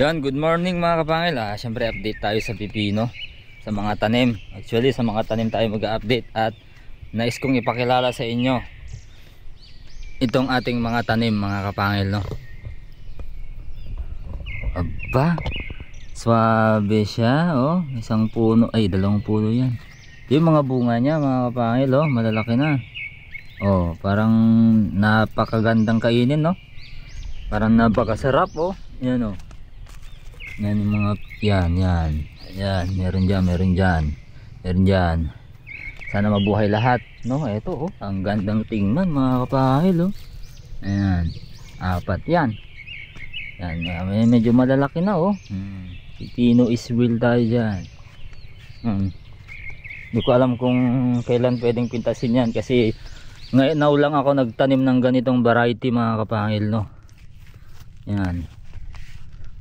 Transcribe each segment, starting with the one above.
Yan, good morning mga kapangil. Siyempre update tayo sa pipino, sa mga tanim. Actually sa mga tanim tayo mag-update at nais kong ipakilala sa inyo itong ating mga tanim mga kapangil, no. Aba, swabe siya, oh. Isang puno, ay dalawang puno yan. Yung mga bunga niya mga kapangil, oh, malalaki na. Oh, parang napakagandang kainin, no. Parang napakasarap, oh. Yan, oh. Yan yung mga yan, meron dyan. Sana mabuhay lahat, no. Ito, oh, ang gandang tingnan mga kapahil, oh. Ayan, apat yan. Medyo malalaki na, oh. Pipino is real tayo dyan. Hindi ko alam kung kailan pwedeng pintasin yan, kasi ngayon now lang ako nagtanim ng ganitong variety mga kapahil, no. Yan.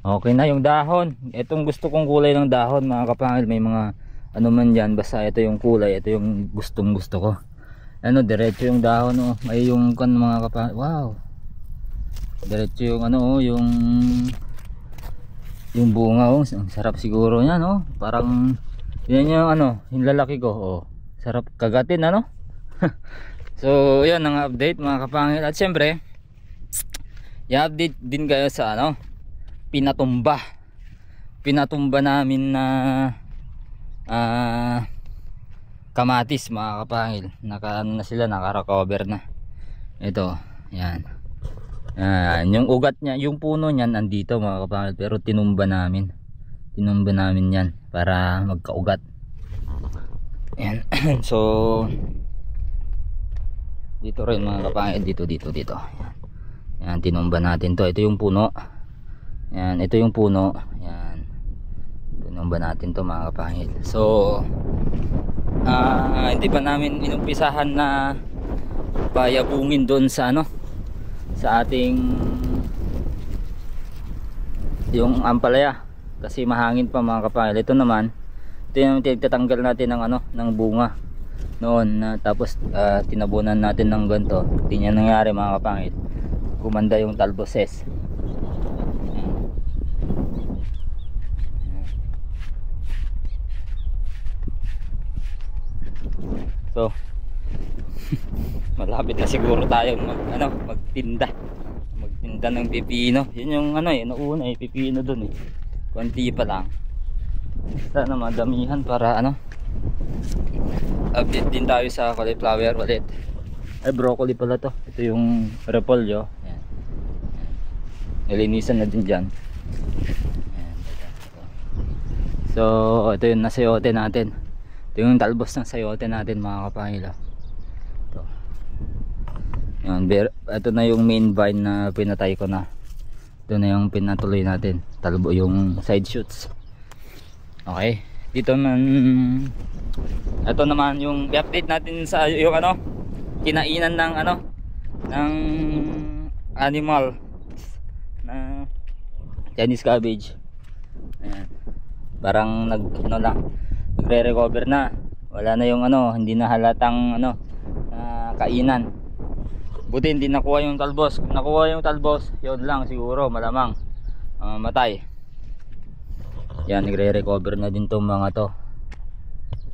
Okay na yung dahon. Itong gusto kong kulay ng dahon mga kapangil. May mga ano man dyan, basta ito yung kulay. Ito yung gustong gusto ko. Ano, diretso yung dahon, oh. May yung kan mga kapangil. Wow, diretso yung ano, oh, yung bunga, oh. Ang sarap siguro yan, oh. Parang yan yung ano, yung lalaki ko, oh. Sarap kagatin, ano. So yan ang update mga kapangil. At syempre i-update din kayo sa ano, pinatumba namin na kamatis mga kapangil. Ano na sila, naka-recover na. Ito, yan. Yung ugat niya, yung puno niyan andito mga kapangil, pero tinumba namin yan para magkaugat. Yan. So dito rin mga kapangil, dito. Yan, tinumba natin to. Ito yung puno. Yan, ito yung puno. Yan, tinumba natin to mga kapangil. So hindi pa namin inumpisahan na payabungin doon sa ano, sa ating yung ampalaya, kasi mahangin pa mga kapangil. Ito naman, ito yung tinatanggal natin ng ano, ng bunga noon, tapos tinabunan natin ng ganito. Hindi niya nangyari mga kapangil, gumanda yung talboses. So malapit na siguro tayo magtinda ng pipino. Yun yung ano, nauna pipino dun, konti pa lang. Sana madamihan para ano, update din tayo sa cauliflower ulit. Ay, broccoli pala to. Ito yung repolyo. Yan. Nilinisan na din dyan. Yan. So ito yung nasayote natin. Ito yung talbos ng sayote natin mga kapangil. Ito. Yan, ito na yung main vine na pinatay ko na. Ito na yung pinatuloy natin, talbo yung side shoots. Okay, dito man, ito naman yung i-update natin sa yung ano, kinainan ng ano, ng animal na Chinese cabbage. Ayan. Parang nagre-recover na. Wala na yung ano, hindi na halatang ano, kainan. Buti hindi nakuha yung talbos. Kung nakuha yung talbos, yun lang siguro malamang matay. Yan, nagre-recover na din tong mga to.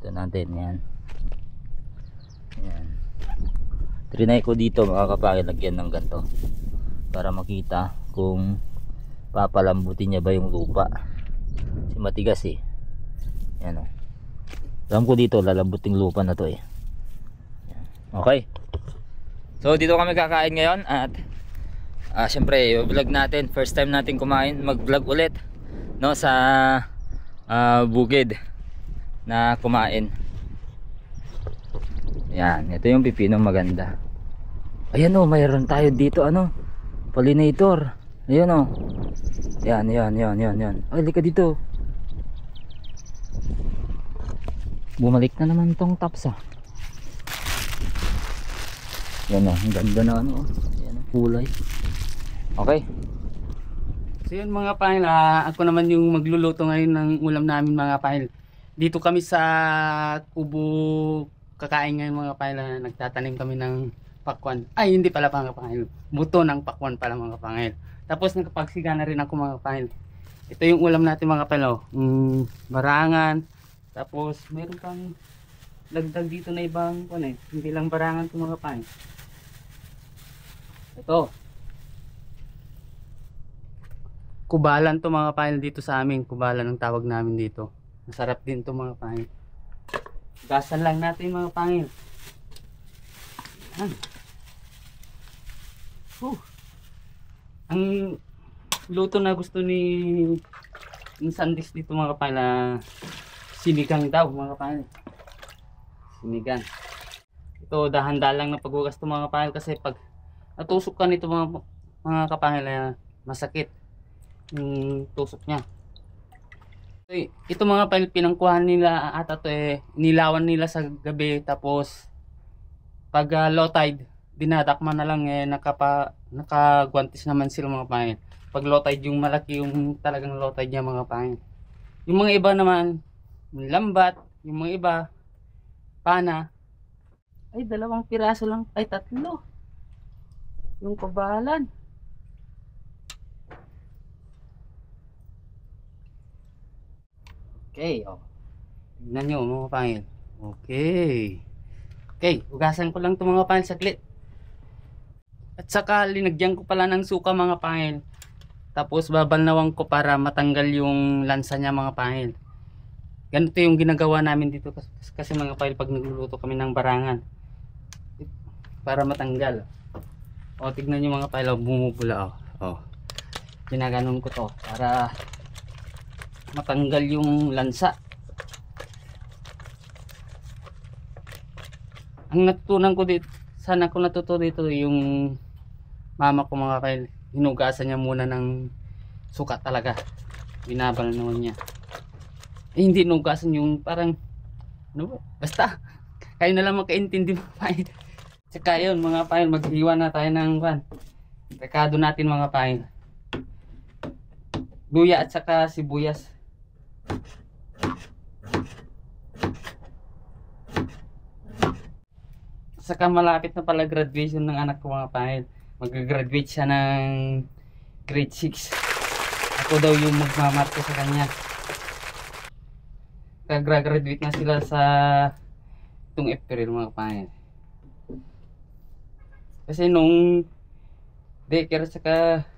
Ito natin, yan. Yan. Trinay ko dito mga kapangil, lagyan ng ganito para makita kung papalambutin niya ba yung lupa. Kasi matigas, yan, oh. Alam ko dito lalambuting lupa na to, yan. Okay, so dito kami kakain ngayon. At syempre vlog natin, first time natin kumain, mag vlog ulit, no, sa bukid na kumain. Yan, ito yung pipinong maganda. Ayan, oh, mayroon tayo dito ano, pollinator. Ayan, oh. Yan. Ay, lika dito. Bumalik na naman tong tops, Yan, oh, ang ganda na ano, yan ang kulay. Okay. So yun mga kapangil, ako naman yung magluluto ngayon ng ulam namin mga kapangil. Dito kami sa kubo kakain ngayon mga kapangil. Nagtatanim kami ng pakwan. Ay, hindi pala mga kapangil, buto ng pakwan pala mga kapangil. Tapos nakapagsiga na rin ako mga kapangil. Ito yung ulam natin mga pelo. Barangan. Tapos meron pang dagdag dito na ibang ano eh. Hindi lang barangan ito mga pain. Ito. Kubalan to mga pain dito sa amin. Kubalan ang tawag namin dito. Masarap din to mga pain. Gasan lang natin mga pain. Yan. Ang luto na gusto ni Sandis dito mga pala, sinigang daw mga pala. Sinigang. Ito dahan-dahan lang na paghugas to mga pala kasi pag natusok ka nito mga kapahil masakit yung tusok niya. Ito mga pala pinangkuhan nila ata to nilawan nila sa gabi tapos pag low tide dinadakman na lang nakagwantis naman sila mga pangin. Pag low tide yung malaki yung talagang low tide niya mga pangin. Yung mga iba naman lambat, yung mga iba pana. Ay 2 piraso lang, ay 3. Yung kabalan. Okay, oh. Tignan nyo mga pangin. Okay. Okay, ugasan ko lang ito mga pangil saglit. At saka linagyan ko pala ng suka mga pangil. Tapos babalnawan ko para matanggal yung lansa niya mga pangil. Ganito yung ginagawa namin dito kasi mga pangil pag nagluluto kami ng barangan. Para matanggal. O tignan nyo mga pangil, bumubula o. Ginaganon ko to para matanggal yung lansa. Ang natutunan ko dito, sana ko natuto dito yung mama ko mga kail, hinugasan niya muna ng suka talaga. Binabal naman niya. Hindi hinugasan yung parang ano ba? Basta kayo na lang makaintindi mga kail. Saka yun mga kail, maghiwa na tayo ng rekado natin mga kail. Luya at saka sibuyas. Saka malapit na pala graduation ng anak ko mga pahil. Mag-graduate siya ng grade 6. Ako daw yung magmamarko sa kanya. Kag-graduate na sila sa itong April mga pahil. Kasi nung daycare saka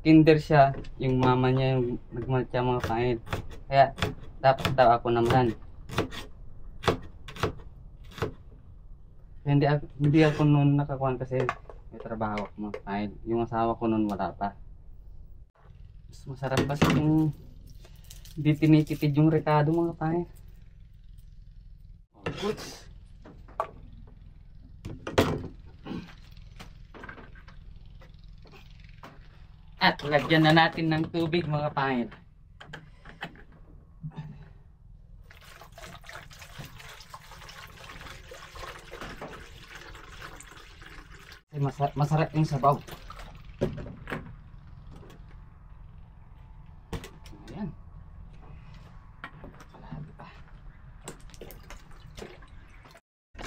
kinder siya, yung mama niya yung nagmarcha mga pahil. Kaya dapat daw ako naman. Hindi ako noon nakakuan kasi may trabaho ako mga kain. Yung asawa ko noon wala pa. Mas masarap kasi yung hindi tinitipid yung rekado mga kain. Goods. At lagyan na natin ng tubig mga kain. Masarap yung sabaw. Ayan.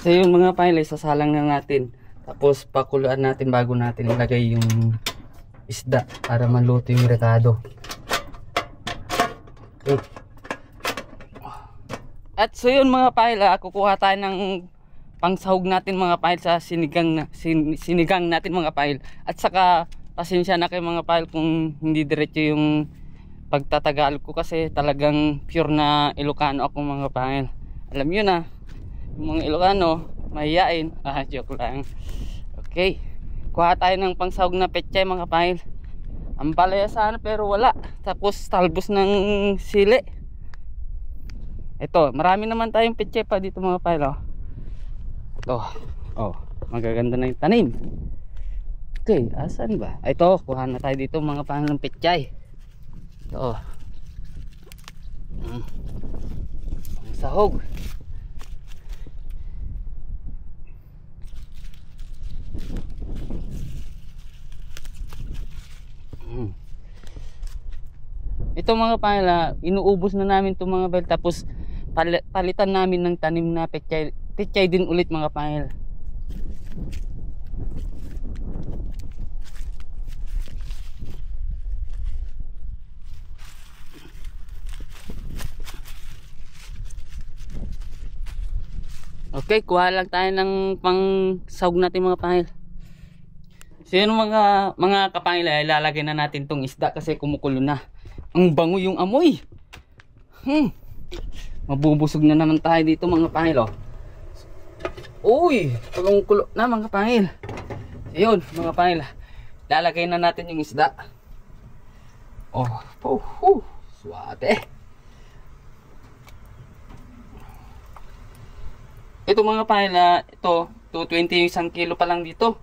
So yung mga pile, sasalang na natin. Tapos pakuluan natin bago natin ilagay yung isda para maluto yung rekado. Okay. At so yun mga pile, kukuha tayo ng pangsahog natin mga pile sa sinigang natin mga pile. At saka pasensya na kayo mga pile kung hindi diretso yung pagtatagal ko kasi talagang pure na Ilocano ako mga pile. Alam nyo na yung mga Ilocano mahiyain. Joke lang. Okay, kuha tayo ng pangsahog na pechay mga pile. Ang palaya sana pero wala. Tapos talbos ng sili. Ito, marami naman tayong pechay pa dito mga pile. Oh, magaganda na yung tanim. Okay, asan ba? Ito, kuha na tayo dito mga pangalang pechay. Ito. Ang sahog. Ito mga pangila, inuubos na namin itong mga bel. Tapos palitan namin ng tanim na pechay. Pechay din ulit mga pangil. Okay, kuha lang tayo ng pang sahog natin mga pangil. So yun mga kapangil, ay lalagay na natin tong isda kasi kumukulo na. Ang bango yung amoy. Mabubusog na naman tayo dito mga pangil, oh. Uy, kumukulo na mga pangil. Ayun mga pangil, lalagay na natin yung isda. Swate. Ito mga pangil, ito 220 yung 1 kilo pa lang dito.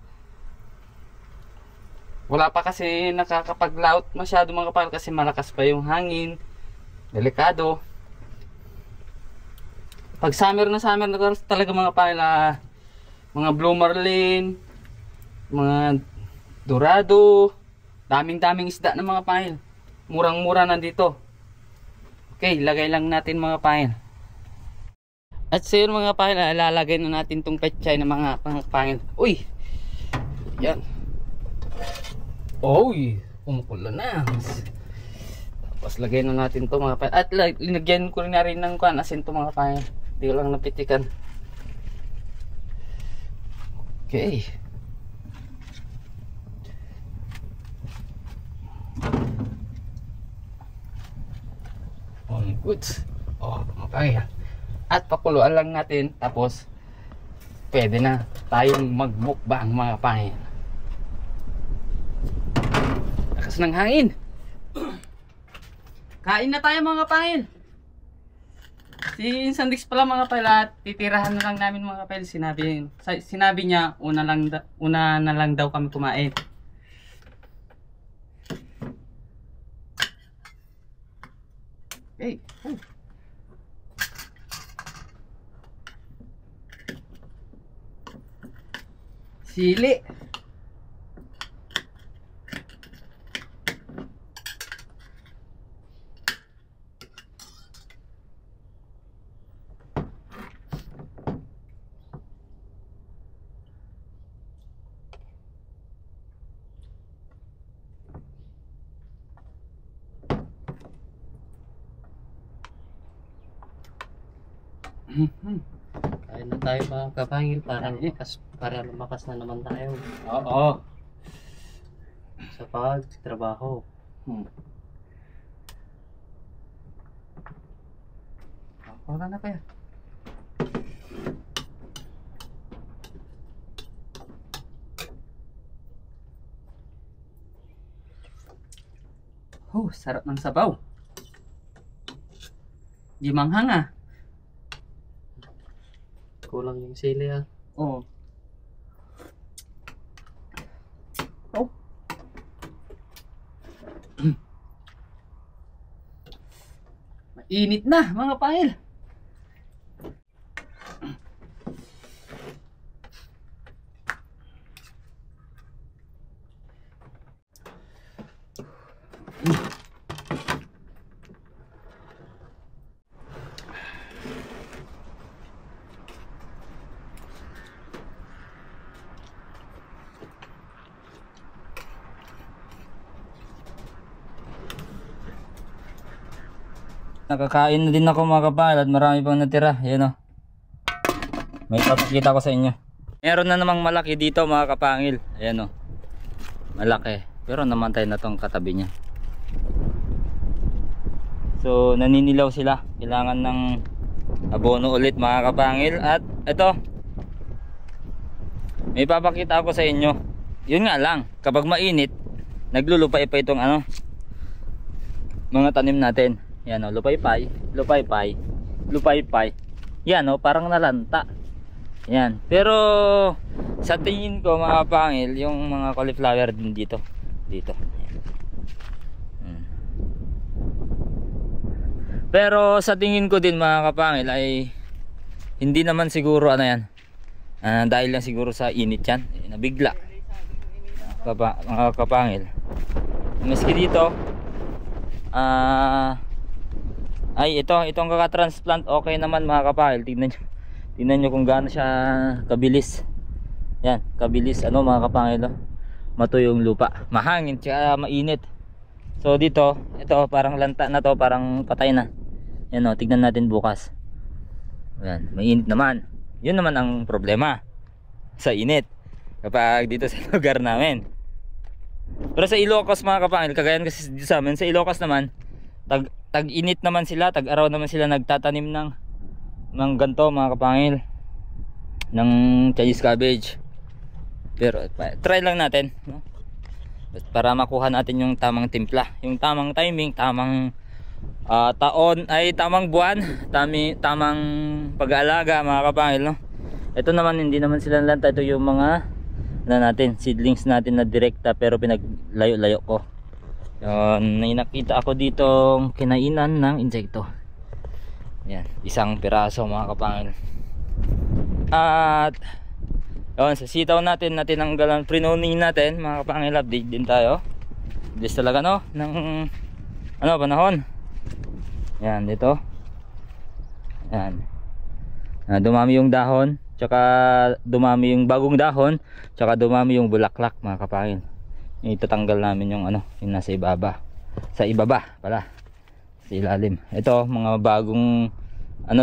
Wala pa kasi nakakapaglaot masyado mga kapal kasi malakas pa yung hangin. Delikado. Pag summer na talaga mga kapal, mga blue marlin, mga dorado, daming isda na mga kapal. Murang-mura nandito. Okay, lagay lang natin mga kapal. At so yun mga kapal, lalagay na natin tong pechay na mga kapal. Uy! Yan. Uy, kumukulo na. Tapos lagay na natin to mga kapatid. At linagyan ko na rin ng asin to mga kapatid. Hindi ko lang napitikan. Okay. All good. Mga kapatid. At pakuluan lang natin. Tapos pwede na tayong magmukbang mga kapatid. Lakas ng hangin. Kain na tayo mga kapangil. Si Sandix pala mga kapangil, titirahan na lang namin mga kapangil. Sinabi niya una na lang daw kami kumain. Okay. Sili. Kain na tayo mga kapangil para lumakas na naman tayo. Oo. Sa pagtrabaho. Wala na kaya. Sarap ng sabaw. Di manghang kulang yung sili Oo. Mainit na mga pangil. Nakakain na din ako mga kapal at marami pang natira. Ayan o. May papakita ko sa inyo. Meron na namang malaki dito mga kapangil. Ayan o. Malaki. Pero namantay na tong katabi niya. So naninilaw sila. Kailangan ng abono ulit mga kapangil. At ito. May papakita ako sa inyo. Yun nga lang. Kapag mainit, naglulupay pa itong mga tanim natin. Yan o, lupay-pay. Yan o, parang nalanta. Yan. Pero sa tingin ko mga pangil, yung mga cauliflower din dito. Pero sa tingin ko din mga kapangil ay hindi naman siguro yan. Dahil lang siguro sa init yan. Nabigla. Mga kapangil. Maski dito ay itong kaka-transplant okay naman mga kapahil. Tingnan nyo kung gaano siya kabilis. Yan, kabilis mga kapahil. Matuyong lupa, mahangin tsaka mainit. So dito, ito parang lanta na to, parang patay na. Yan tignan natin bukas. Yan, mainit naman. Yun naman ang problema sa init kapag dito sa lugar namin. Pero sa Ilocos mga kapangil, kagaya kasi dito sa amin, sa Ilocos naman tag-init naman sila, tag-araw naman sila nagtatanim ng ganto mga kapangil, ng Chinese cabbage. Pero try lang natin, no? Para makuha natin yung tamang timpla, yung tamang timing, tamang taon ay tamang buwan, tamang pag-aalaga mga kapangil, no? Ito naman hindi naman sila lanta, ito yung mga natin seedlings natin na direkta pero pinaglayo-layo ko. May nakita ako ditong kinainan ng insekto. Yan, isang piraso mga kapangil. At yun, sa sitaw natin ang galang pruning natin mga kapangil, update din tayo. Bilis talaga no ng panahon. Yan dito. Yan. Dumami yung dahon, tsaka dumami yung bagong dahon, tsaka dumami yung bulaklak mga kapangil. Itatanggal namin yung yung nasa ibaba. Sa ibaba pala. Sa ilalim. Ito mga bagong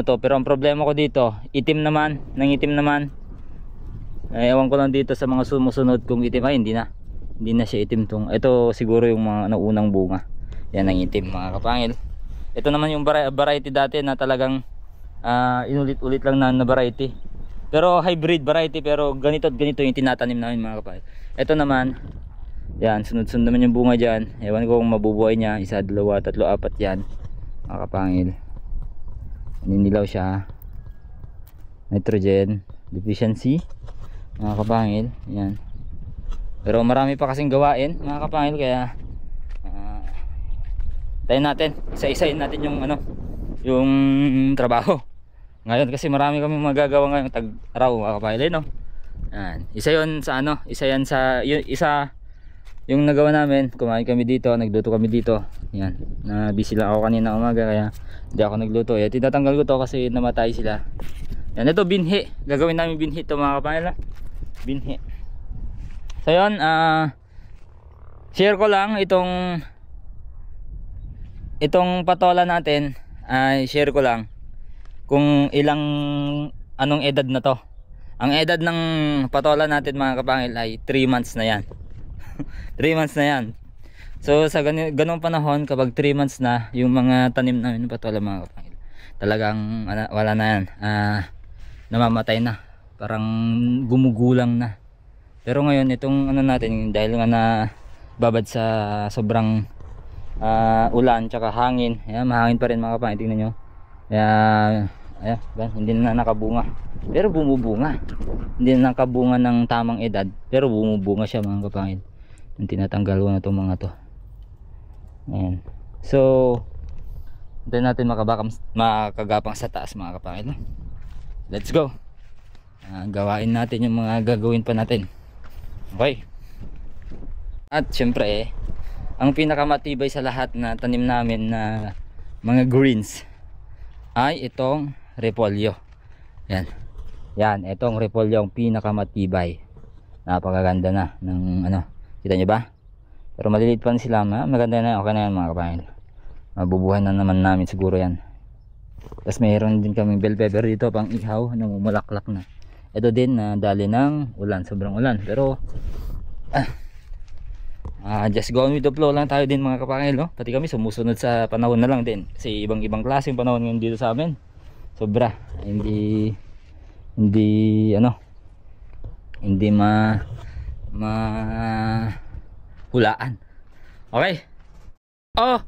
to, pero ang problema ko dito, itim naman, nangitim naman. Ewan ko lang dito sa mga sumusunod kung itim ay hindi na siya itim tong. Ito siguro yung mga unang bunga. Yan ang itim mga kapangil. Ito naman yung variety dati na talagang inulit-ulit lang na variety. Pero hybrid variety, pero ganito at ganito yung tinatanim namin mga kapangil. Ito naman, yan, sunod-sunod naman yung bunga dyan. Ewan ko kung mabubuhay niya, 1, 2, 3, 4 yan mga kapangil. Ninilaw siya. Nitrogen deficiency mga kapangil. Yan. Pero marami pa kasing gawain mga kapangil, kaya tayo natin, isa-isahin natin yung yung trabaho ngayon, kasi marami kami magagawa ngayong tag-araw mga kapangil, no? Yan. Isa yan sa yung nagawa namin. Kumain kami dito, nagluto kami dito. Yan, na busy lang ako kanina umaga kaya hindi ako nagluto. Tinatanggal ko to kasi namatay sila. Yan, ito binhi, gagawin namin binhi to mga kapangil, binhi. So yun, share ko lang itong patola natin, share ko lang kung anong edad na to. Ang edad ng patola natin mga kapangil ay 3 months na yan. 3 months na yan. So sa ganung panahon, kapag 3 months na yung mga tanim namin ng patola mga kapangil, talagang wala na yan, namamatay na, parang gumugulang na. Pero ngayon itong natin, dahil nga na babad sa sobrang ulan tsaka hangin, ayan, mahangin pa rin mga kapangil, tingnan nyo. Ayan, hindi na nakabunga pero bumubunga. Hindi na nakabunga ng tamang edad pero bumubunga siya mga kapangil. Yung tinatanggal ko na itong mga to. Ayan. So hintayin natin makagapang sa taas mga kapangil. Let's go. Gawain natin yung mga gagawin pa natin. Okay. At syempre ang pinakamatibay sa lahat na tanim namin na mga greens ay itong repolyo. Yan. Yan, itong repolyo ang pinakamatibay. Napakaganda na ng kita nyo ba? Pero maliliit pa sila, maganda na, okay na yan mga kapangil. Mabubuhay na naman namin siguro yan. Tapos mayroon din kaming bell pepper dito pang ihaw, namumulaklak na. Ito din na dali ng ulan, sobrang ulan. Pero just going with the flow lang tayo din mga kapangil, no? Pati kami sumusunod sa panahon na lang din. Kasi ibang klaseng panahon ngayon dito sa amin. Sobra, hindi hulaan. Okay.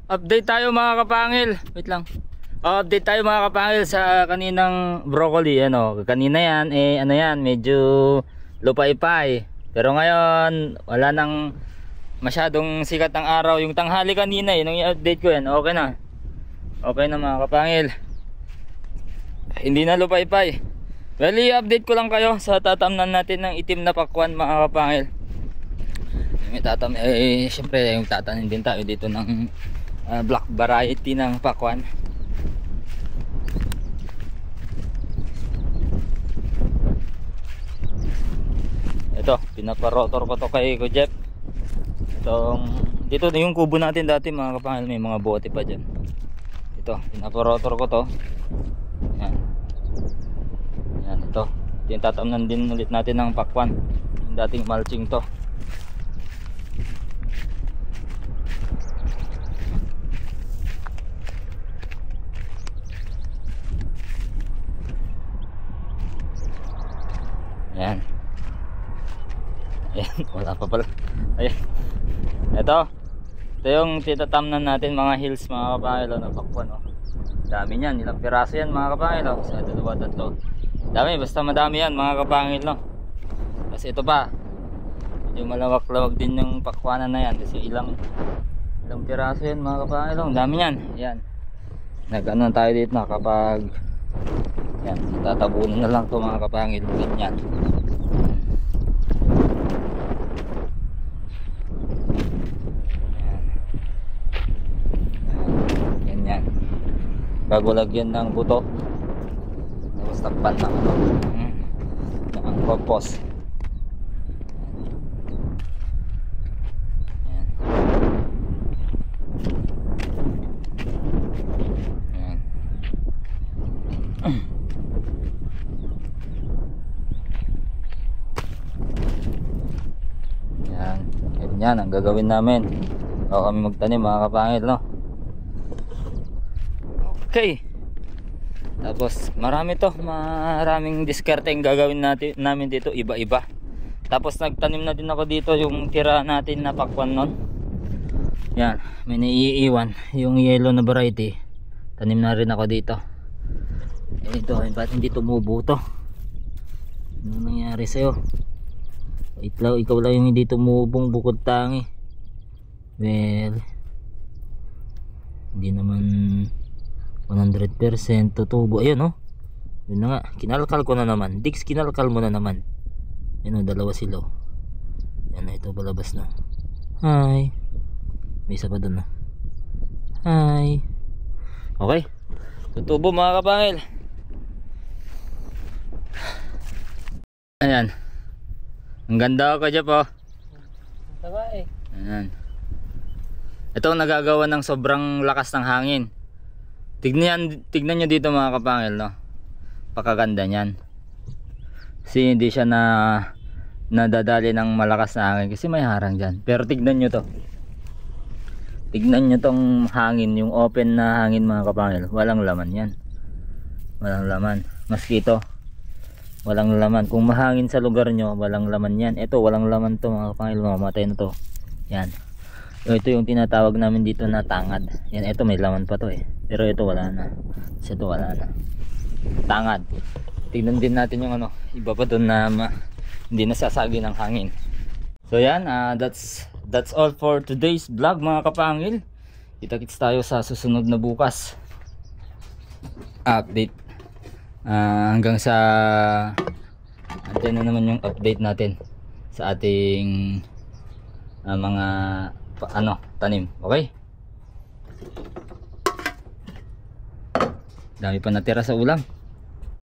Update tayo mga kapangil. Wait lang. Update tayo mga kapangil sa kaninang broccoli. Kanina yan, yan, medyo lupay-pay. Pero ngayon, wala nang masyadong sikat ng araw. Yung tanghali kanina, nung i-update ko yan, okay na. Okay na mga kapangil. Hindi na lupay-pay. Well, i-update ko lang kayo sa tatamnan natin ng itim na pakwan mga kapangil. Siyempre yung tatanim din tayo dito ng black variety ng pakwan. Ito, pinaparotor ko to kay Ko Jeff. Dito yung kubo natin dati mga kapangil, may mga bote pa dyan. Ito, pinaparotor ko to. Yan, ito. Yung tatamnan din ulit natin ng pakwan. Yung dating mulching to. Ayan. Ayan, wala pa pala. Ayan. Ito yung titatamnan natin mga hills mga kapangil na pakwan. Dami niyan, ilang piraso yan mga kapangil. Isa, dalawa, tatlo. Dami, basta madami yan mga kapangil, no. Kasi ito pa, medyo malawak-lawak din yung pakwanan na yan. Kasi ilang piraso yan mga kapangil. Dami yan. Yan. Nag-ano tayo dito na kapag yan, tatabunan na lang to mga kapangil. Ganyan. Bago lagyan ng buto, tapos takpan ng ng compost. Ayan. Ayan. Ayan. Ganyan ang gagawin namin bago kami magtanim mga kapangil, no. Okay. Tapos maraming diskarte yung gagawin namin dito, iba-iba. Tapos nagtanim na din ako dito yung tira natin na pakwan nun. Yan, may naiiwan yung yellow na variety. Tanim na rin ako dito. Ito, ba't hindi tumubo to? Ano nangyari sa'yo? Ikaw lang yung hindi tumubong bukod tangi. Well, hindi naman 100% tutubo. Ayun, oh. Yun na nga, kinalkal ko na naman. Dix, kinalkal mo na naman. Ayun, oh, dalawa sila. Yan na, ito balabas na. Hi. May isa pa dun, oh. Hi. Okay, tutubo mga kapangil. Ayan, ang ganda ako dyan po. Tama eh. Ayan. Ito ang nagagawa ng sobrang lakas ng hangin. Tignan nyo dito mga kapangil, no? Pakaganda niyan. Kasi hindi siya nadadali ng malakas na hangin kasi may harang dyan. Pero tignan nyo to. Tignan nyo tong hangin, yung open na hangin mga kapangil. Walang laman yan. Walang laman. Maski ito, walang laman. Kung mahangin sa lugar nyo, walang laman yan. Ito, walang laman to mga kapangil. Mamatay na to. Yan. Ito yung tinatawag namin dito na tangad. Yan, ito may laman pa to eh. Pero ito wala na. Kasi ito wala na. Tangad. Tignan din natin yung ano, iba pa doon na hindi nasasagi ng hangin. So yan, that's all for today's vlog mga kapangil. Kita-kits tayo sa susunod na bukas. Update. Hanggang sa antin na naman yung update natin sa ating mga tanim. Okay? Dami pa natira sa ulam.